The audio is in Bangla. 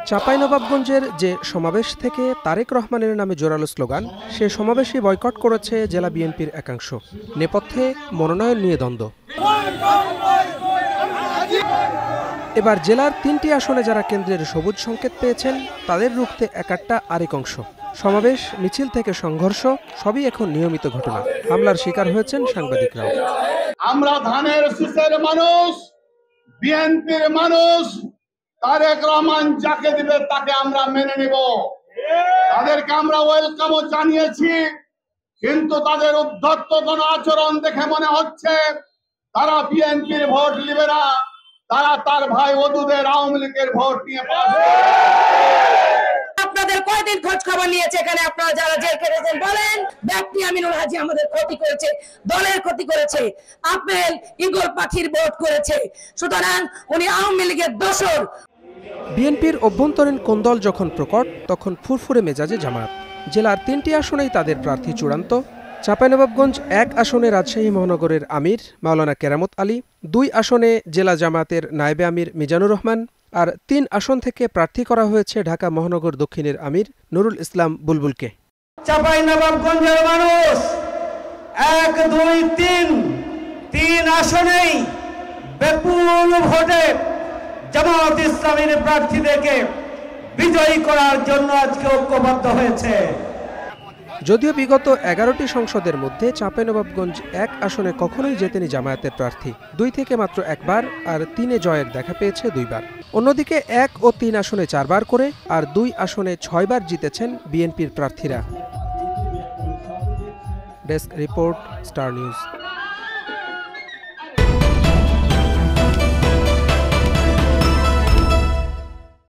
চাঁপাইনবাবগঞ্জের যে সমাবেশ থেকে তারেক রহমানের নামে জোরালো স্লোগান, সে সমাবেশই বয়কট করেছে জেলা বিএনপির একাংশ। নেপথ্যে মনোনয়ন নিয়ে দ্বন্দ্ব। এবার জেলার ৩টি আসনে যারা কেন্দ্রের সবুজ সংকেত পেয়েছেন, তাদের রুখতে একাট্টা আরেক অংশ। সমাবেশ, মিছিল থেকে সংঘর্ষ সবই এখন নিয়মিত ঘটনা। হামলার শিকার হয়েছেন সাংবাদিকরাও। আমরা ধানের শীষের মানুষ, বিএনপির মানুষ, তারেক রহমান যাকে দিবে তাকে আমরা মেনে নিব। তাদেরকে আমরা ওয়েলকামও জানিয়েছি, কিন্তু তাদের উদ্ধত্তপূর্ণ আচরণ দেখে মনে হচ্ছে তারা বিএনপির ভোট নিবে না, তারা তার ভাই ওদুদের আওয়ামী লীগের ভোট নিয়ে পাবে। আপনাদের কয়দিন খোঁজ খবর নিয়েছে এখানে আপনারা যারা জেল খেটেছেন বলেন? ব্যক্তি আমিনুল হাজি আমাদের ক্ষতি করেছে, দলের ক্ষতি করেছে, আপেল ঈগল পাখির ভোট করেছে, সুতরাং উনি আওয়ামী লীগের দোসর। বিএনপির অভ্যন্তরীণ কোন্দল যখন প্রকট, তখন ফুরফুরে মেজাজে জামায়াত। জেলার ৩টি আসনেই তাদের প্রার্থী চূড়ান্ত। চাঁপাইনবাবগঞ্জ ১ আসনে রাজশাহী মহানগরের আমির মাওলানা কেরামত আলী, ২ আসনে জেলা জামায়াতের নায়েবে আমির মিজানুর রহমান, আর ৩ আসন থেকে প্রার্থী করা হয়েছে ঢাকা মহানগর দক্ষিণের আমির নুরুল ইসলাম বুলবুলকে। চাঁপাইনবাবগঞ্জের মানুষ ১, ২, ৩ আসনেই বিপুল ভোটে জামায়াত ইসলামীর প্রার্থীদেরকে বিজয়ী করার জন্য আজকে ঐক্যবদ্ধ হয়েছে। যদিও বিগত ১১টি সংসদের মধ্যে চাঁপাইনবাবগঞ্জ ১ আসনে কখনোই জেতেনি জামায়াতের প্রার্থী। ২ থেকে মাত্র একবার, আর ৩-এ জয়ের দেখা পেয়েছে ২ বার। অন্যদিকে ১ ও ৩ আসনে ৪ বার করে, আর ২ আসনে ৬ বার জিতেছেন বিএনপির প্রার্থীরা। Desk report, star news.